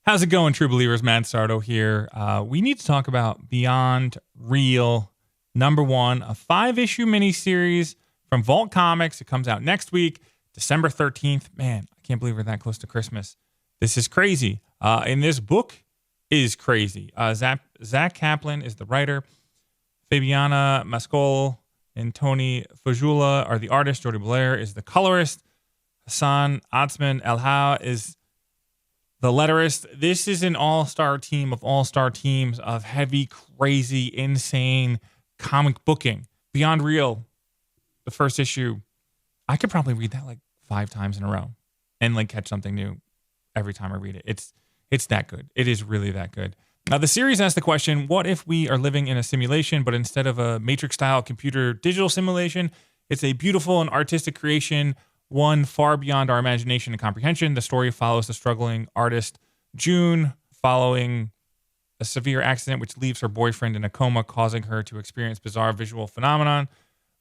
How's it going, true believers? Matt Sardo here. We need to talk about Beyond Real #1, a 5-issue miniseries from Vault Comics. It comes out next week, December 13th. Man, I can't believe we're that close to Christmas. This is crazy. And this book is crazy. Zack Kaplan is the writer. Fabiana, Mascolo, and Toni Fejzula are the artists. Jordie Bellaire is the colorist. Hassan Otsmane-Elhaou is the letterist. This is an all-star team of all-star teams of heavy, crazy, insane comic booking. Beyond Real, the first issue, I could probably read that like 5 times in a row and like catch something new every time I read it. It's that good. It is really that good. Now, the series asks the question, what if we are living in a simulation, but instead of a Matrix-style computer digital simulation, it's a beautiful and artistic creation, one far beyond our imagination and comprehension. The story follows the struggling artist June following a severe accident which leaves her boyfriend in a coma, causing her to experience bizarre visual phenomenon.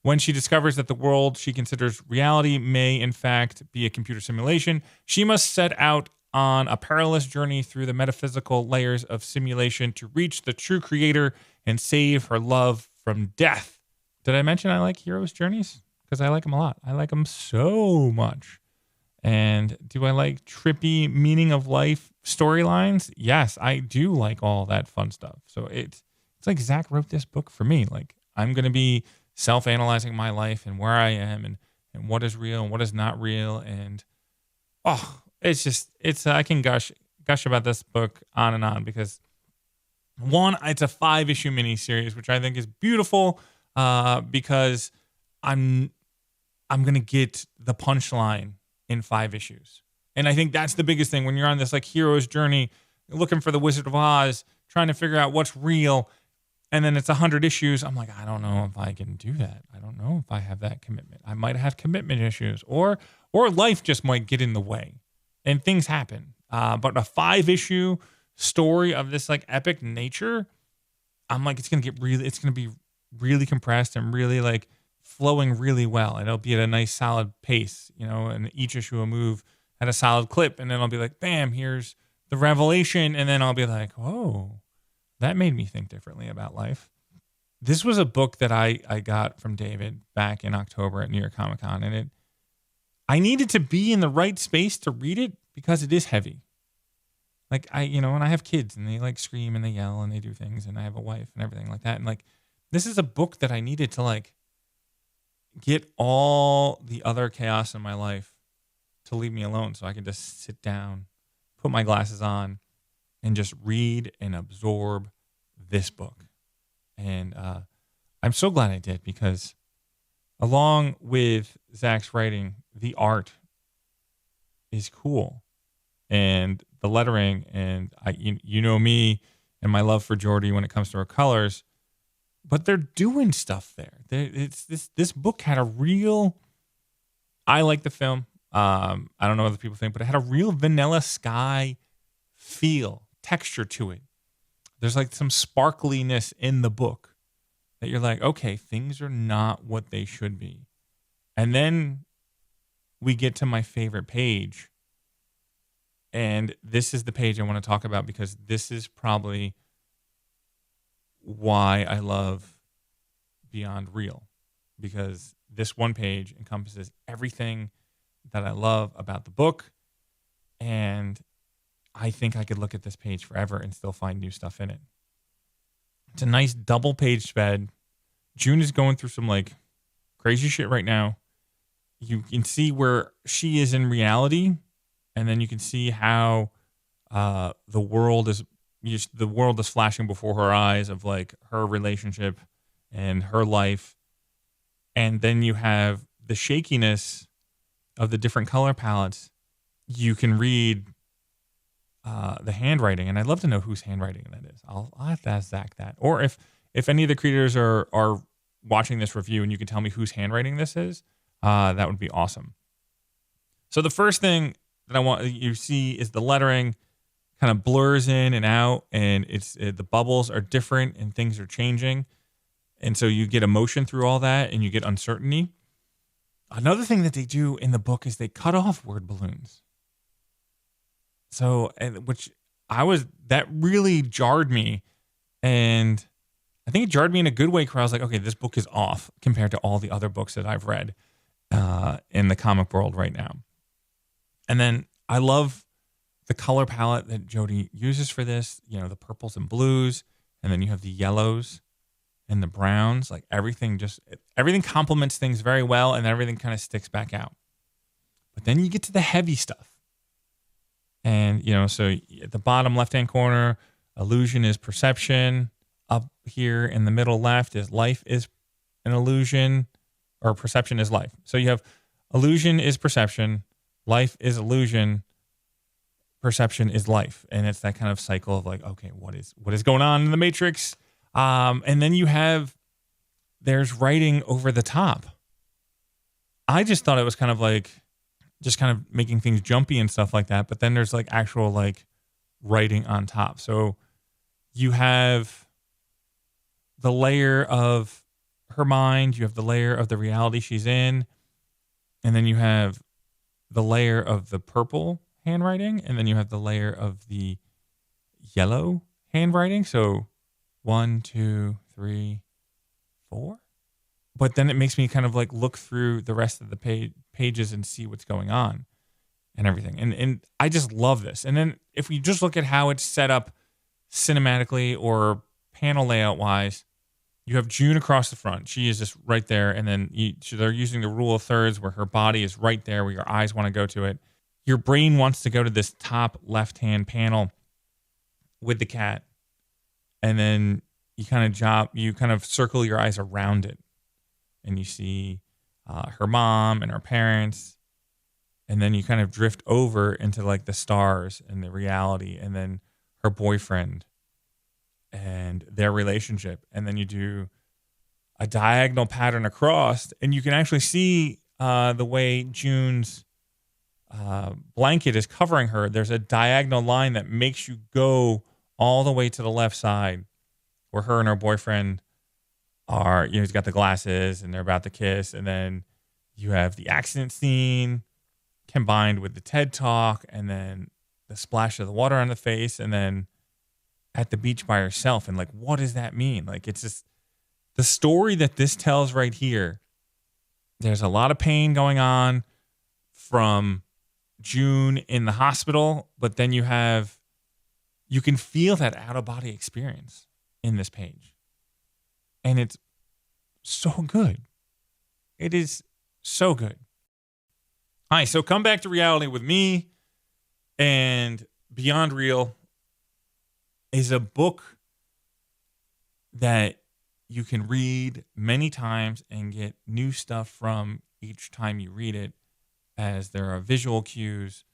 When she discovers that the world she considers reality may in fact be a computer simulation, she must set out on a perilous journey through the metaphysical layers of simulation to reach the true creator and save her love from death. Did I mention I like heroes' journeys? Because I like them a lot. I like them so much. And do I like trippy meaning of life storylines? Yes, I do like all that fun stuff. So it's like Zach wrote this book for me. Like, I'm going to be self-analyzing my life and where I am and what is real and what is not real. And I can gush about this book on and on because one, it's a 5-issue miniseries, which I think is beautiful because I'm going to get the punchline in 5 issues. And I think that's the biggest thing when you're on this like hero's journey, looking for the Wizard of Oz, trying to figure out what's real. And then it's 100 issues. I'm like, I don't know if I can do that. I don't know if I have that commitment. I might have commitment issues or life just might get in the way and things happen. But a 5-issue story of this like epic nature, I'm like, it's going to be really compressed and really like flowing really well. It'll be at a nice solid pace, and each issue will move at a solid clip. And then I'll be like, bam, here's the revelation. And then I'll be like, whoa, that made me think differently about life. This was a book that I got from David back in October at New York Comic Con. And I needed to be in the right space to read it because it is heavy. Like and I have kids and they like scream and they yell and they do things and I have a wife and everything like that. And like, this is a book that I needed to like get all the other chaos in my life to leave me alone so I can just sit down, put my glasses on, and just read and absorb this book. And I'm so glad I did because along with Zach's writing, the art is cool. And the lettering, and you know me and my love for Jordie when it comes to her colors, but they're doing stuff there. This book had a real, I like the film. I don't know what other people think, but it had a real Vanilla Sky feel, texture to it. There's like some sparkliness in the book that you're like, okay, things are not what they should be. And then we get to my favorite page. And this is the page I want to talk about because this is probably why I love Beyond Real, because this one page encompasses everything that I love about the book. And I think I could look at this page forever and still find new stuff in it. It's a nice double page spread. June is going through some like crazy shit right now. You can see where she is in reality. And then you can see how the world is flashing before her eyes of like her relationship and her life. And then you have the shakiness of the different color palettes. You can read the handwriting, and I'd love to know whose handwriting that is. I'll have to ask Zach that. Or if any of the creators are watching this review and you can tell me whose handwriting this is, that would be awesome. So the first thing that I want you to see is the lettering kind of blurs in and out, and the bubbles are different and things are changing. And so you get emotion through all that and you get uncertainty. Another thing that they do in the book is they cut off word balloons. So, which that really jarred me. And I think it jarred me in a good way, where I was like, okay, this book is off compared to all the other books that I've read in the comic world right now. And then I love the color palette that Jordie uses for this, the purples and blues, and then you have the yellows and the browns. Like everything complements things very well, and everything kind of sticks back out. But then you get to the heavy stuff. And, so at the bottom left-hand corner, illusion is perception. Up here in the middle left is life is an illusion, or perception is life. So you have illusion is perception, life is illusion, perception is life. And it's that kind of cycle of like, okay, what is going on in the Matrix? And then there's writing over the top. I just thought it was kind of like, just kind of making things jumpy and stuff like that. But then there's like actual like writing on top. So you have the layer of her mind, you have the layer of the reality she's in, and then you have the layer of the purple handwriting, and then you have the layer of the yellow handwriting. So 1, 2, 3, 4. But then it makes me kind of like look through the rest of the pages and see what's going on and everything. And I just love this. And then if we just look at how it's set up cinematically or panel layout wise, you have June across the front. She is just right there. And then they're using the rule of thirds where her body is right there, where your eyes want to go to it. Your brain wants to go to this top left-hand panel with the cat. And then you kind of circle your eyes around it. And you see her mom and her parents. And then you kind of drift over into like the stars and the reality. And then her boyfriend and their relationship. And then you do a diagonal pattern across. And you can actually see the way June's blanket is covering her. There's a diagonal line that makes you go all the way to the left side, where her and her boyfriend are, he's got the glasses and they're about to kiss. And then you have the accident scene combined with the TED Talk, and then the splash of the water on the face, and then at the beach by herself. And like, what does that mean? Like, it's just the story that this tells right here. There's a lot of pain going on from June in the hospital, but then you can feel that out-of-body experience in this page. And it's so good. It is so good. All right, so come back to reality with me. And Beyond Real is a book that you can read many times and get new stuff from each time you read it, as there are visual cues.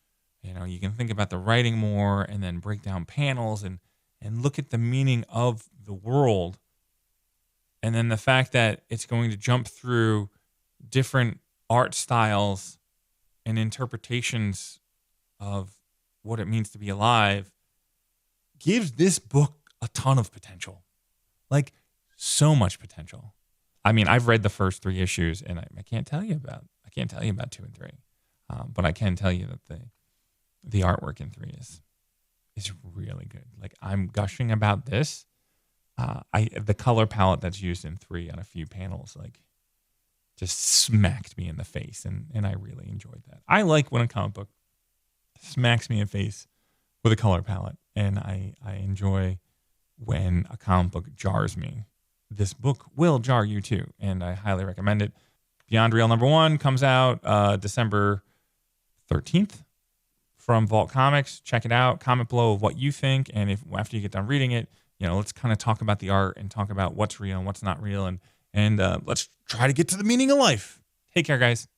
You can think about the writing more, and then break down panels and look at the meaning of the world. And then the fact that it's going to jump through different art styles and interpretations of what it means to be alive gives this book a ton of potential. Like, so much potential. I mean, I've read the first 3 issues, and I can't tell you about 2 and 3. But I can tell you that the artwork in 3 is really good. Like, I'm gushing about this. The color palette that's used in 3 on a few panels, like, just smacked me in the face, and I really enjoyed that. I like when a comic book smacks me in the face with a color palette, and I enjoy when a comic book jars me. This book will jar you too, and I highly recommend it. Beyond Real #1 comes out December 13th from Vault Comics. Check it out. Comment below what you think, and if after you get done reading it, let's kind of talk about the art and talk about what's real and what's not real, and let's try to get to the meaning of life. Take care, guys.